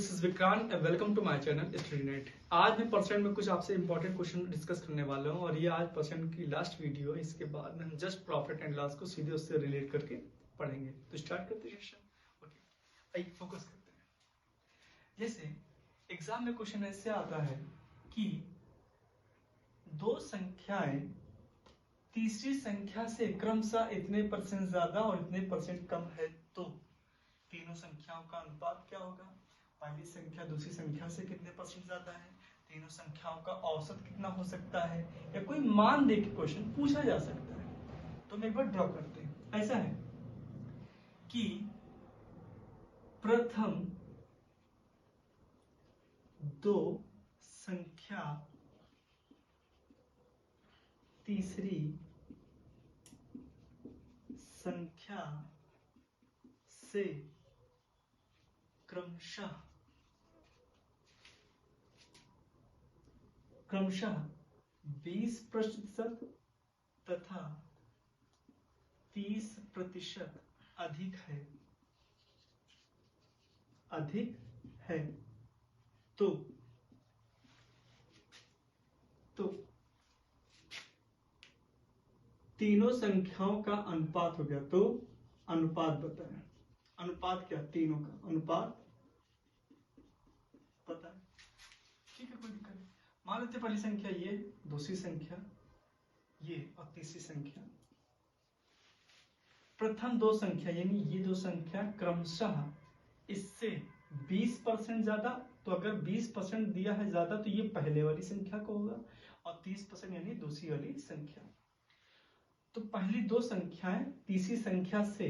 This is Vikrant and welcome to my channel StudyNet. आज मैं percent में कुछ आपसे इंपॉर्टेंट क्वेश्चन डिस्कस करने वाला हूं और ये आज परसेंट की लास्ट वीडियो है। इसके बाद में हम जस्ट प्रॉफिट एंड लॉस को सीधे उससे रिलेट करके पढ़ेंगे। तो स्टार्ट करते हैं सेशन। ओके, आइए फोकस करते हैं। जैसे एग्जाम में क्वेश्चन ऐसे आता है कि दो संख्याएं तीसरी संख्या से क्रमशः इतने परसेंट ज्यादा और इतने परसेंट कम है, तो तीनों संख्याओं का अनुपात क्या होगा? पहली संख्या दूसरी संख्या से कितने परसेंट ज्यादा है, तीनों संख्याओं का औसत कितना हो सकता है, या कोई मान दे के क्वेश्चन पूछा जा सकता है। तो हम एक बार ड्रॉ करते हैं। ऐसा है कि प्रथम दो संख्या तीसरी संख्या से क्रमशः 20% तथा 30% अधिक है तो तीनों संख्याओं का अनुपात हो गया। तो अनुपात बताएं। अनुपात क्या? तीनों का अनुपात पता है, ठीक है, कोई दिक्कत नहीं। मान लेते पहली संख्या ये, दूसरी संख्या ये और तीसरी संख्या। प्रथम दो संख्या यानी ये दो संख्या क्रमशः इससे 20% ज्यादा, तो अगर 20% दिया है ज्यादा तो ये पहले वाली संख्या को होगा और 30% यानी दूसरी वाली संख्या। तो पहली दो संख्याएं तीसरी संख्या से,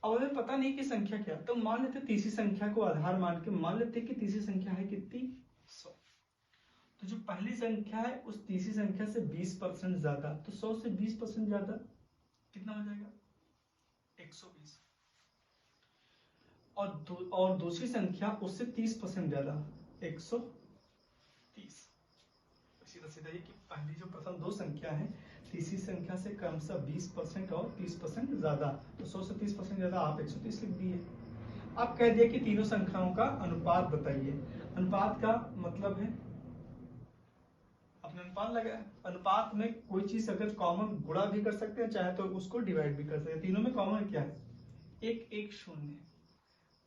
अब हमें पता नहीं कि संख्या क्या, तो मान लेते तीसरी संख्या को आधार मान के मान लेते कि तीसरी संख्या है कितनी? 100। तो जो पहली संख्या है उस तीसरी संख्या से 20% ज्यादा, तो 100 से 20% ज्यादा कितना हो जाएगा? 120। और दूसरी संख्या उससे 30% ज्यादा, 130। सीधा सीधा ये कि पहली जो प्रथम दो संख्या है तीसरी संख्या से क्रमशः 20% और 30% ज्यादा, तो 100 से 30% ज्यादा, आप 130 लिख दिए। आप कह दिए कि तीनों संख्याओं का अनुपात बताइए। अनुपात का मतलब है अपने अनुपात लगा। अनुपात में कोई चीज अगर कॉमन गुणा भी कर सकते हैं, चाहे तो उसको डिवाइड भी कर सकते हैं। तीनों में कॉमन क्या है? 1 1 0।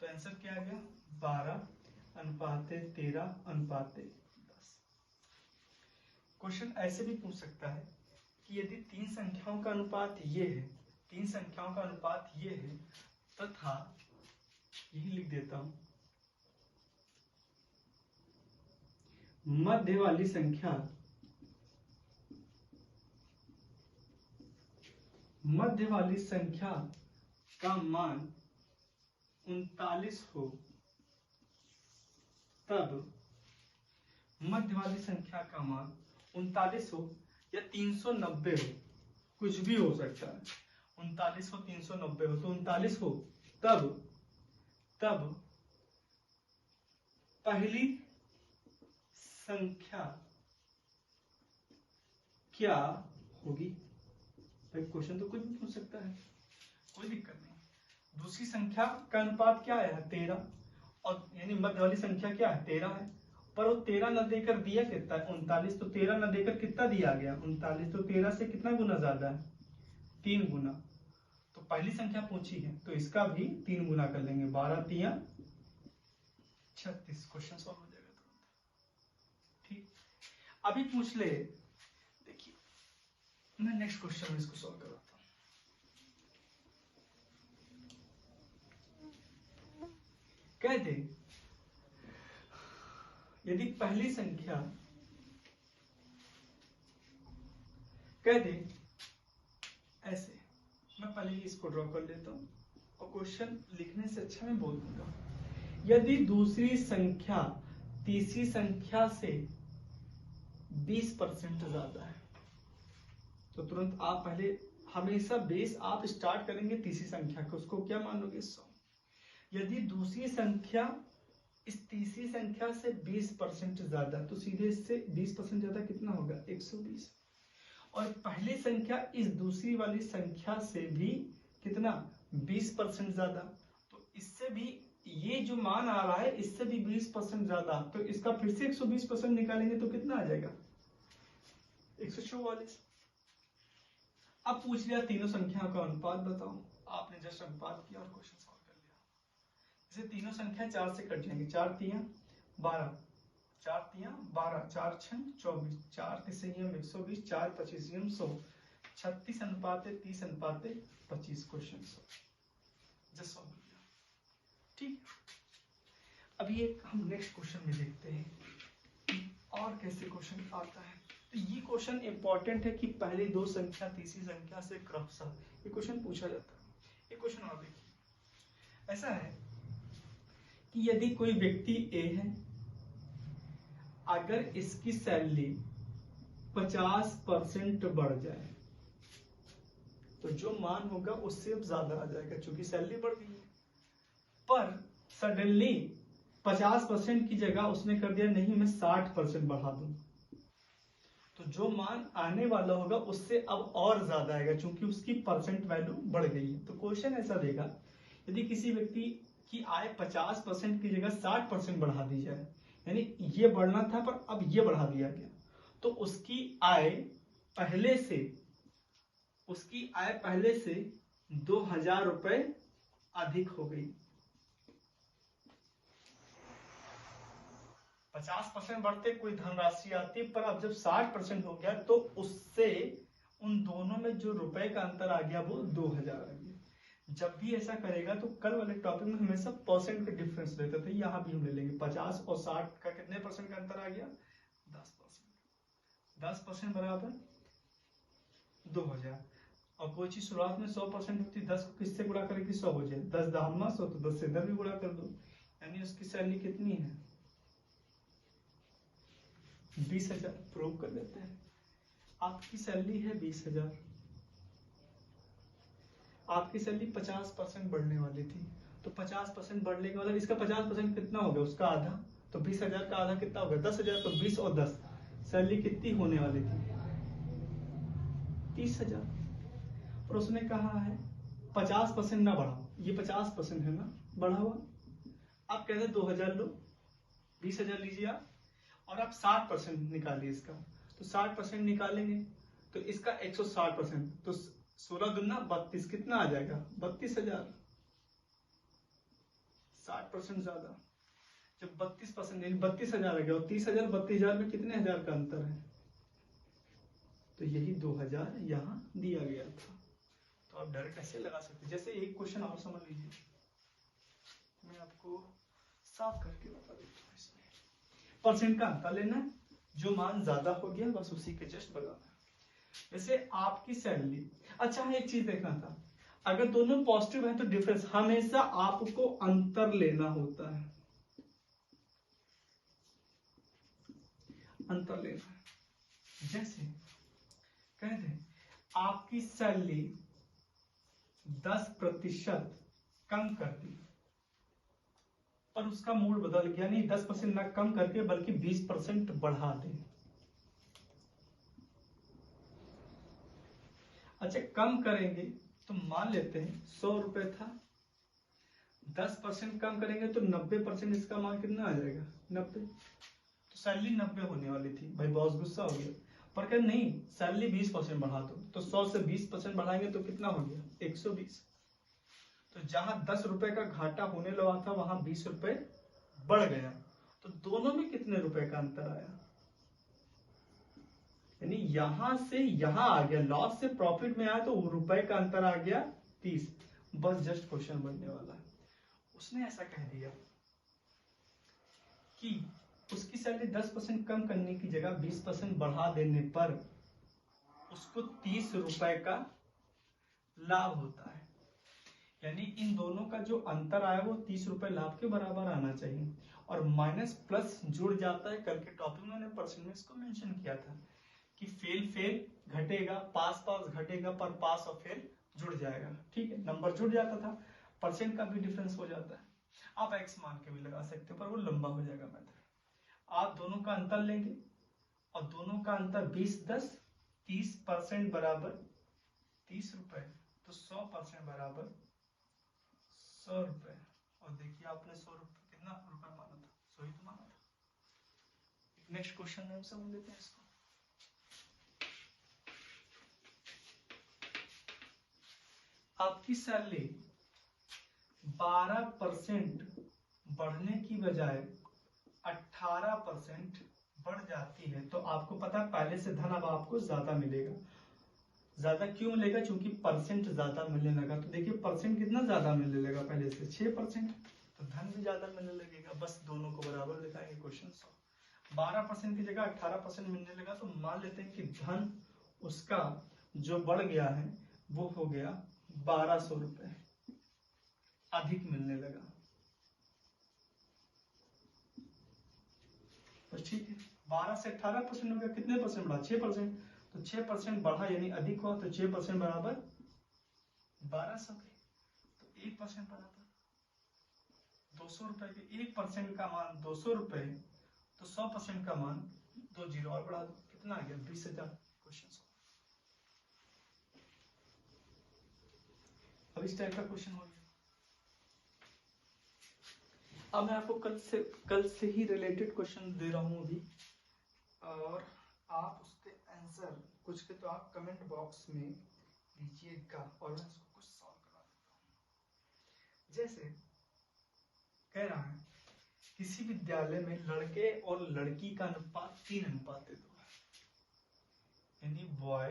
तो आंसर क्या आ गया? 12:13:10। क्वेश्चन ऐसे भी पूछ सकता है कि यदि तीन संख्याओं का अनुपात ये है, तीन संख्याओं का अनुपात ये है तथा यही लिख देता हूं, मध्य वाली संख्या का मान 39 हो, तब मध्य वाली संख्या का मान 39 हो या 390 हो, कुछ भी हो सकता है। 39 हो 390 हो, तो 39 हो तब पहली संख्या क्या होगी? क्वेश्चन तो कुछ भी पूछ सकता है, कोई दिक्कत नहीं। दूसरी संख्या का अनुपात क्या है? 13, और यानी मध्य वाली संख्या क्या है? 13 है, पर वो 13 न देकर दिया कितना है? 39। तो 13 न देकर कितना दिया गया? 39। तो 13 से कितना गुना ज्यादा है? 3 गुना। तो पहली संख्या पूछी है तो इसका भी 3 गुना कर लेंगे। 12×3 = 36। क्वेश्चन सॉल्व हो जाएगा तुरंत। ठीक, अभी पूछ ले। देखिए मैं नेक्स्ट क्वेश्चन में इसको सॉल्व कराता हूं। कहते यदि पहली संख्या, कहते ऐसे, मैं पहले इसको ड्रॉ कर लेता हूं और क्वेश्चन लिखने से अच्छा मैं बोल दूंगा। यदि दूसरी संख्या तीसरी संख्या से 20% ज्यादा है, तो तुरंत आप पहले हमेशा बेस आप स्टार्ट करेंगे तीसरी संख्या को, उसको क्या मान लोगे? 100। यदि दूसरी संख्या इस तीसरी संख्या से 20% ज्यादा, तो सीधे इससे 20% ज्यादा कितना होगा? 120। और पहली संख्या इस दूसरी वाली संख्या से भी कितना? 20% ज्यादा, तो इससे भी ये जो मान आ रहा है इससे भी 20% ज्यादा, तो इसका फिर से 120% निकालेंगे तो कितना आ जाएगा 144। अब पूछ लिया तीनों संख्याओं का अनुपात बताओ, आपने जस्ट अनुपात किया और क्वेश्चन सॉल्व कर लिया। जैसे तीनों संख्या 4 से कट जाएंगे, 4 तिया 12, 4 तिया 12, 4 छह 24, 4 तिसियम 120, 4 पच्चीसियम 100, 36 अनुपात 30 अनुपात 25 क्वेश्चन जस्ट सॉल्व किया। ठीक, अभी एक हम नेक्स्ट क्वेश्चन में देखते हैं और कैसे क्वेश्चन आता है। तो ये क्वेश्चन इंपॉर्टेंट है कि पहली दो संख्या तीसरी संख्या से क्रमशः ये क्वेश्चन पूछा जाता है। ये क्वेश्चन और देखिए, ऐसा है कि यदि कोई व्यक्ति ए है, अगर इसकी सैलरी 50% बढ़ जाए तो जो मान होगा उससे अब ज्यादा आ जाएगा, क्योंकि सैलरी बढ़ गई है। पर सडनली 50% की जगह उसने कर दिया नहीं मैं 60% बढ़ा दूं, तो जो मान आने वाला होगा उससे अब और ज्यादा आएगा, क्योंकि उसकी परसेंट वैल्यू बढ़ गई है। तो क्वेश्चन ऐसा देगा, यदि किसी व्यक्ति की आय 50% की जगह 60% बढ़ा दी जाए, यानी ये बढ़ना था पर अब ये बढ़ा दिया गया, तो उसकी आय पहले से 2000 रुपए अधिक हो गई। 50% बढ़ते कोई धनराशि आती, पर अब जब 60% हो गया तो उससे उन दोनों में जो रुपए का अंतर आ गया वो 2000 आ गया। जब भी ऐसा करेगा तो कल वाले टॉपिक में हमेशा परसेंट का डिफरेंस लेते थे, यहाँ भी हम ले लेंगे। 50 और 60 का कितने परसेंट का अंतर आ गया 10%। 10% बराबर 2000। और कोई चीज शुरुआत में 100% होती, 10 को किससे गुणा करेगी 100 हो जाए, 10 दाम 100 तो 10 से इधर भी गुणा कर दो, यानी उसकी सैलरी कितनी है 20,000। प्रूव कर देते हैं। आपकी सैलरी है 20,000, आपकी सैलरी 50% बढ़ने वाली थी, तो 50% बढ़ने के मतलब इसका 50% कितना हो गया उसका आधा, तो 20,000 का आधा कितना हो गया 10,000, तो 20 और 10 सैलरी कितनी होने वाली थी 30,000। और उसने कहा है 50% ना बढ़ाओ, ये 50% है ना बढ़ाओ, आप कहते 2000 लो, 20,000 लीजिए आप, और आप 60% निकालिए इसका, तो 60% निकालेंगे तो इसका 160%, तो 16 दूना 32 कितना आ जाएगा 32,000। 60% ज्यादा, जब 32% यानी 32,000 आ गया, और 30,000 32,000 में कितने हजार का अंतर है, तो यही 2000 यहाँ दिया गया था। तो आप डायरेक्ट ऐसे लगा सकते हैं। जैसे एक क्वेश्चन और समझ लीजिए, मैं आपको साफ करके बता देता हूँ। इसमें परसेंट का अंतर लेना है, जो मान ज्यादा हो गया बस उसी के जस्ट लगाना। जैसे आपकी सैलरी, अच्छा है एक चीज देखना था, अगर दोनों पॉजिटिव है तो डिफरेंस हमेशा आपको अंतर लेना होता है, अंतर लेना है। जैसे कहते आपकी सैलरी 10% कम कर दी, पर उसका मूड बदल गया, नहीं 10% ना कम करके बल्कि 20% बढ़ा दे। अच्छा कम करेंगे तो मान लेते हैं 100 रुपए था, 10% कम करेंगे तो 90% इसका मान कितना आ जाएगा 90, तो सैलरी 90 होने वाली थी। भाई बॉस गुस्सा हो गया, पर कह नहीं सैलरी 20% बढ़ा दो, तो 100 से 20% बढ़ाएंगे तो कितना हो गया 120। तो जहां 10 रुपए का घाटा होने लगा था वहां 20 रुपए बढ़ गया, तो दोनों में कितने रुपए का अंतर आया, यानी यहां से यहां आ गया, लॉस से प्रॉफिट में आया तो रुपए का अंतर आ गया 30। बस जस्ट क्वेश्चन बनने वाला है। उसने ऐसा कह दिया कि उसकी सैलरी 10% कम करने की जगह 20% बढ़ा देने पर उसको 30 रुपए का लाभ होता है, यानी इन दोनों का जो अंतर आया वो 30 रुपए लाभ के बराबर आना चाहिए। और माइनस प्लस जुड़ जाता है, कल के टॉपिक में मैंने परसेंट में इसको मेंशन किया था कि फेल घटेगा, पास घटेगा, पर पास और फेल जुड़ जाएगा। ठीक है, नंबर जुड़ जाता था, परसेंट का भी डिफरेंस हो जाता है। आप एक्स मान के भी लगा सकते हो, पर वो लंबा हो जाएगा मेथड। आप दोनों का अंतर लेंगे और दोनों का अंतर 20-10, 30% बराबर 30 रुपए, तो 100% बराबर 100 रुपए। और देखिए आपने 100 रुपये कितना रुपया माना था, 100 ही तो माना था। नेक्स्ट क्वेश्चन में हम समझ लेते हैं इसको। आपकी सैलरी 12% बढ़ने की बजाय 18% बढ़ जाती है, तो आपको पता है पहले से धन अब आपको ज्यादा मिलेगा। ज्यादा क्यों मिलेगा? क्योंकि परसेंट ज्यादा मिलने लगा। तो देखिए परसेंट कितना ज्यादा मिलने लगा, पहले से 6%, तो धन भी ज्यादा मिलने लगेगा। बस दोनों को बराबर दिखाएंगे क्वेश्चन सॉल्व। 12% की जगह 18% मिलने लगा, तो मान लेते हैं कि धन उसका जो बढ़ गया है वो हो गया 1200 रुपए अधिक मिलने लगा। तो ठीक है, 12 से 18% हो गया, कितने परसेंट बढ़ा? 6%। तो 6% बढ़ा यानी अधिक हुआ, तो 6% बराबर 1200 के, तो 1% बराबर 200 रुपए के। 1% का मान 200 रुपए, तो 100% का मान 2 जीरो और बढ़ा दो, कितना आ गया? 20,000। क्वेश्चन अब इस टाइप का क्वेश्चन हो गया। अब मैं आपको कल से ही रिलेटेड क्वेश्चन दे रहा हूं अभी, और आप उसके आंसर कुछ के तो आप कमेंट बॉक्स में दीजिएगा और मैं इसको कुछ सॉल्व करा देता हूं। जैसे कह रहा है किसी विद्यालय में लड़के और लड़की का अनुपात 3:2 है, यानी बॉय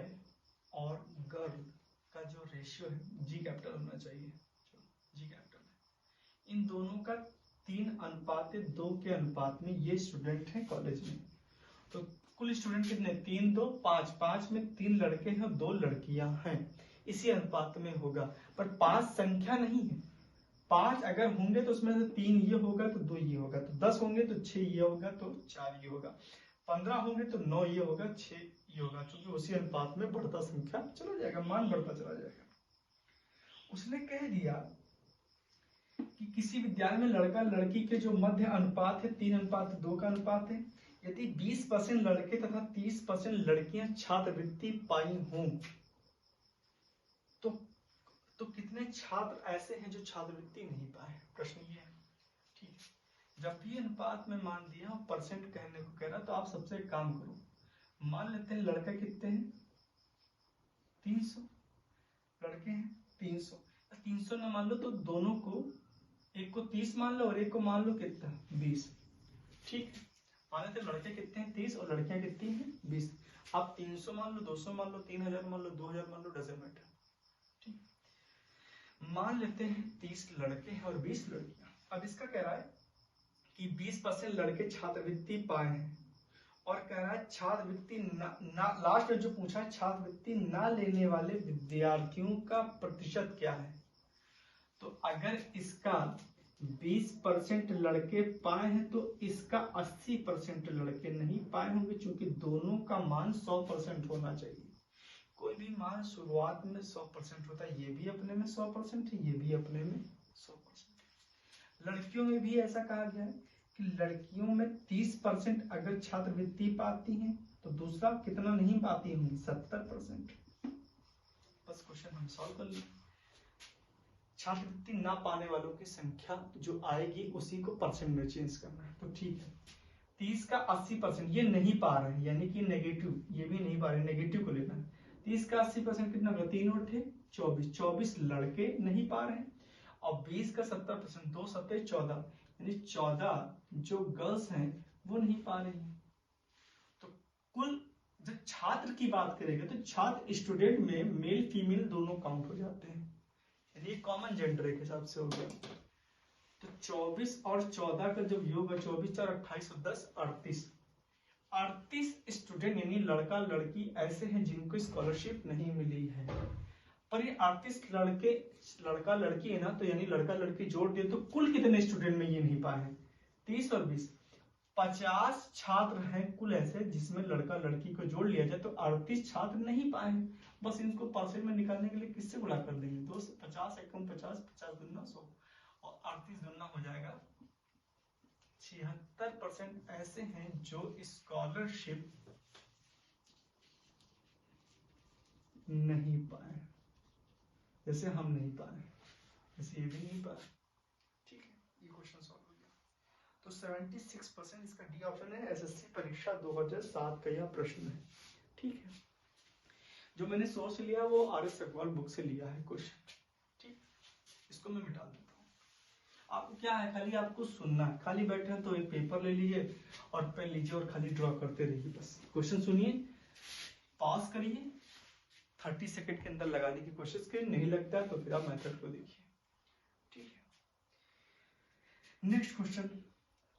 और गर्ल का जो रेशियो है जी कैपिटल होना चाहिए, जी कैपिटल है। इन दोनों का 3:2 के अनुपात में ये स्टूडेंट है कॉलेज में। तो कुल स्टूडेंट कितने? 3 2 5, 5 में 3 लड़के हैं, 2 लड़कियां हैं, इसी अनुपात में होगा। पर 5 संख्या नहीं है, 5 अगर होंगे तो उसमें से 3 ये होगा तो 2 ये होगा, तो 10 होंगे तो 6 ये होगा तो 4 ये होगा, 15 होंगे तो 9 ये होगा, 6 ये होगा, क्योंकि उसी अनुपात में बढ़ता संख्या चला जाएगा, मान बढ़ता चला जाएगा। उसने कह दिया कि किसी विद्यालय में लड़का लड़की के जो मध्य अनुपात है 3:2 का अनुपात है। यदि 20% लड़के तथा 30% लड़कियां छात्रवृत्ति पाई हों, तो कितने छात्र ऐसे हैं जो छात्रवृत्ति नहीं पाए? प्रश्न ये है। ठीक है, जब भी अनुपात में मान दिया और परसेंट कहने को कह रहा, तो आप सबसे एक काम करो, मान लेते हैं लड़का कितने हैं? 300, लड़के हैं 300। 300 ना मान लो तो दोनों को, एक को 30 मान लो और एक को मान लो कितना? 20। ठीक है, मान लेते लड़के कितने हैं? 30 और लड़कियां कितनी हैं? 20। आप 300 मान लो, 200 मान लो, 3000 मान लो, 2000 मान लो, डजंट मैटर। ठीक, मान लेते हैं 30 लड़के हैं और 20 लड़कियां। अब इसका कह रहा है कि 20% लड़के छात्रवृत्ति पाए हैं, और कह रहा है छात्रवृत्ति लास्ट में जो पूछा है छात्रवृत्ति ना लेने वाले विद्यार्थियों का प्रतिशत क्या है। तो अगर इसका 20% लड़के पाए हैं तो इसका 80% लड़के नहीं पाए होंगे, क्योंकि दोनों का मान 100% होना चाहिए। कोई भी मान शुरुआत में 100% होता है, ये भी अपने में 100% है, ये भी अपने में 100% है। लड़कियों में भी ऐसा कहा गया है कि लड़कियों में 30% अगर छात्रवृत्ति पाती हैं तो दूसरा कितना नहीं पाती होंगी? 70%। बस क्वेश्चन हम सॉल्व कर लें। छात्रवृत्ति ना पाने वालों की संख्या जो आएगी उसी को परसेंट में चेंज करना है। तो ठीक है, 30 का 80%, ये नहीं पा रहे हैं यानी कि नेगेटिव, ये भी नहीं पा रहे, नेगेटिव को लेना है। 30 का 80% कितना होगा? 3 और 24, 24 लड़के नहीं पा रहे हैं, और 20 का 70%, 2 7 14, यानी 14 जो गर्ल्स हैं वो नहीं पा रही हैं। तो कुल जब छात्र की बात करेंगे तो छात्र स्टूडेंट में मेल फीमेल दोनों काउंट हो जाते हैं, यानी कॉमन जेंडर के हिसाब से हो गया। तो 24 और 14 का जब योग है 24 4 28 और 10 38, 38 स्टूडेंट यानी लड़का लड़की ऐसे हैं जिनको स्कॉलरशिप नहीं मिली है। पर ये 38 लड़का लड़की है ना, तो यानी लड़का लड़की जोड़ दिए तो कुल कितने स्टूडेंट में ये नहीं पाए हैं? 30 और 20, 50 छात्र हैं कुल ऐसे जिसमें लड़का लड़की को जोड़ लिया जाए तो 38 छात्र नहीं पाए हैं। बस इनको परसेंट में निकालने के लिए किससे गुणा कर देंगे? 2 से 50 एकम 50, 50 दूना 100 और 38 दूना हो जाएगा 76% ऐसे हैं जो स्कॉलरशिप नहीं पाए, जैसे हम नहीं पाए, जैसे ये भी नहीं पाए। ठीक है, ये क्वेश्चन सॉल्व हो गया। तो 76% इसका डी ऑप्शन है, एसएससी परीक्षा 2007 का यह प्रश्न है। ठीक है, जो मैंने सोर्स लिया वो आर.एस. अग्रवाल बुक से लिया है क्वेश्चन। ठीक, इसको मैं मिटा देता हूँ। आपको क्या है, खाली आपको सुनना है, खाली बैठे हैं तो एक पेपर ले लीजिए और पेन लीजिए और खाली ड्रॉ करते रहिए। बस क्वेश्चन सुनिए, पास करिए, 30 सेकंड के अंदर लगाने की कोशिश करिए, नहीं लगता है तो फिर आप मेथड को देखिए। ठीक है, नेक्स्ट क्वेश्चन।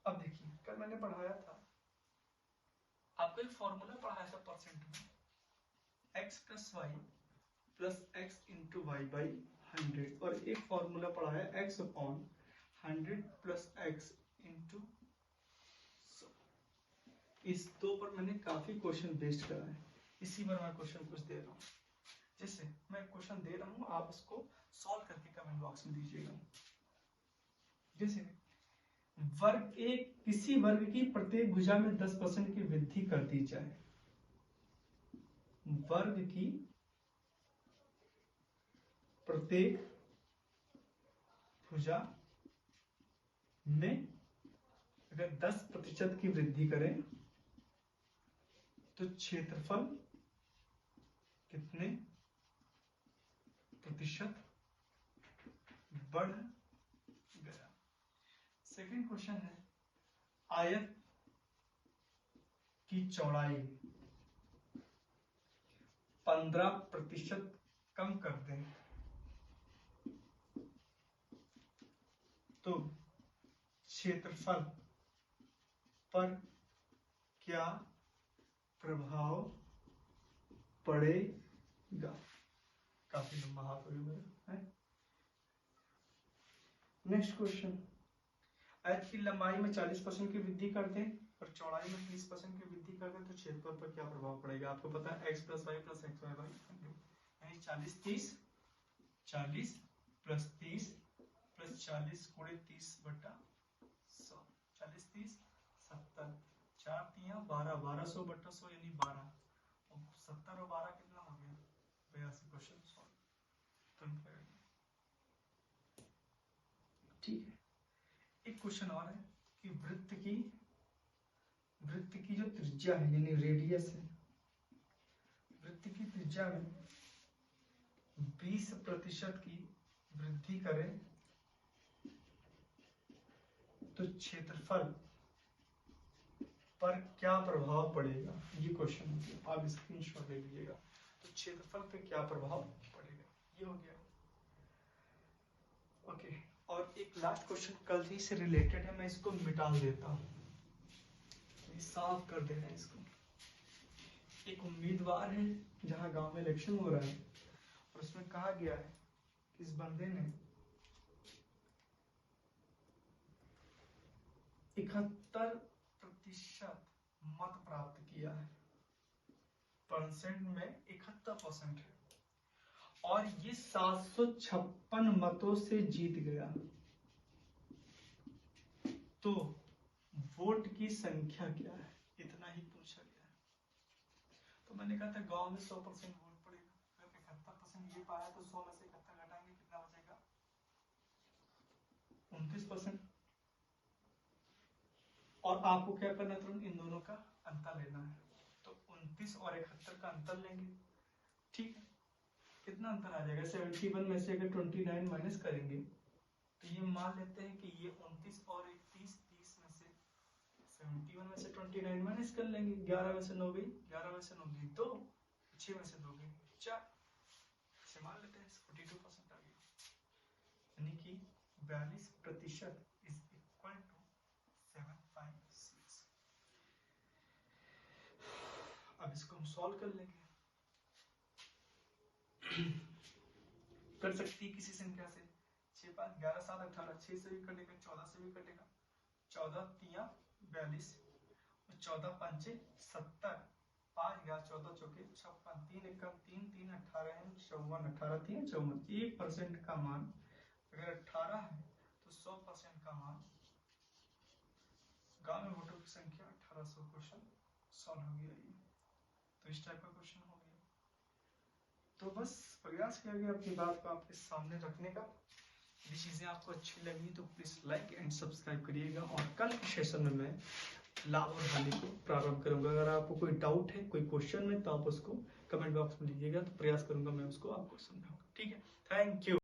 अब देखिए, कल मैंने पढ़ाया था आपको, एक फॉर्मूला पढ़ाया था परसेंट में, x plus Y plus X into Y by 100, और एक फॉर्मूला पढ़ा है x upon 100 plus X into. इस दो पर मैंने काफी क्वेश्चन बेस्ड करा है, इसी पर मैं क्वेश्चन कुछ दे रहा हूँ। जैसे मैं क्वेश्चन दे रहा हूँ, आप इसको सॉल्व करके कमेंट बॉक्स में दीजिएगा। जैसे वर्ग एक किसी वर्ग की प्रत्येक भुजा में 10% की वृद्धि कर दी जाए। वर्ग की प्रत्येक भुजा में अगर 10% की वृद्धि करें तो क्षेत्रफल कितने प्रतिशत बढ़ गया। सेकंड क्वेश्चन है, आयत की चौड़ाई 15% कम कर दें तो क्षेत्रफल पर क्या प्रभाव पड़ेगा। काफी लंबा हाथ हो गया है। नेक्स्ट क्वेश्चन, आयत की लंबाई में 40% की वृद्धि कर दें और चौड़ाई में 30% की वृद्धि कर दें तो क्षेत्रफल पर क्या प्रभाव पड़ेगा। आपको पता है x plus Y plus X Y by 100, यानी 40 30 40 प्लस 30 प्लस 40 गुणे 30 बटा 100, 40 30 70, 4 3 12, 1200 बटा 100 यानी 12, और 70 और 12 कितना हो गया 82। Question solve. ठीक है, एक क्वेश्चन और है कि वृत्त की जो त्रिज्या है यानी रेडियस है, वृत्त की त्रिज्या में 20% की वृद्धि करें तो क्षेत्रफल पर क्या प्रभाव पड़ेगा। ये क्वेश्चन हो गया, आप स्क्रीनशॉट ले लीजिएगा। तो क्षेत्रफल पे क्या प्रभाव पड़ेगा, ये हो गया। ओके, और एक लास्ट क्वेश्चन कल ही से रिलेटेड है, मैं इसको मिटा देता हूँ, साफ कर देना इसको। एक उम्मीदवार है जहां गांव में इलेक्शन हो रहा है और उसमें कहा गया है कि इस बंदे ने 71% मत प्राप्त किया है, परसेंट में 71% है, और ये 756 मतों से जीत गया। तो वोट की संख्या क्या है, इतना ही पूछा गया है। तो मैंने कहा था गांव में 100% वोट पड़ेगा, अगर 71% ये पाया तो 100 में से 71 घटाएंगे, कितना बचेगा 29%। और आपको क्या करना है, तुरंत इन दोनों का अंतर लेना है। तो 29 और 71 का अंतर लेंगे। ठीक है, कितना अंतर आ जाएगा, 71 में से अगर 29 माइनस करेंगे तो ये मान लेते हैं कि ये 29 और 30 में से 71 में से 29 माइनस कर लेंगे, 11 में से 9 गई, 11 में से 9 गई 2, 6 में से 2 गई 4, से मान लेते हैं 42% आ गया, यानी कि 42% इज इक्वल टू 756। अब इसको हम सॉल्व कर लेंगे। कर सकती है किसी संख्या से, 6 5 11 7 18, 6 से भी कटेगा, 14 से भी कटेगा, 14 3 42, 14 5 70, 5 11 14 चौके 56, 3 1 3 3 18 54, 18 3 54। 1% का मान अगर 18 है तो 100% का मान, गांव में वोटों की संख्या 1800। क्वेश्चन सॉल्व हो गया ये। तो इस टाइप का क्वेश्चन हो गया। तो बस प्रयास किया गया अपनी बात को आपके सामने रखने का। यदि चीज़ें आपको अच्छी लगी तो प्लीज़ लाइक एंड सब्सक्राइब करिएगा। और कल के सेशन में मैं लाभ और हानि को प्रारंभ करूंगा। अगर आपको कोई डाउट है, कोई क्वेश्चन है, तो आप उसको कमेंट बॉक्स में लीजिएगा, तो प्रयास करूंगा मैं उसको आपको समझाऊंगा। ठीक है, थैंक यू।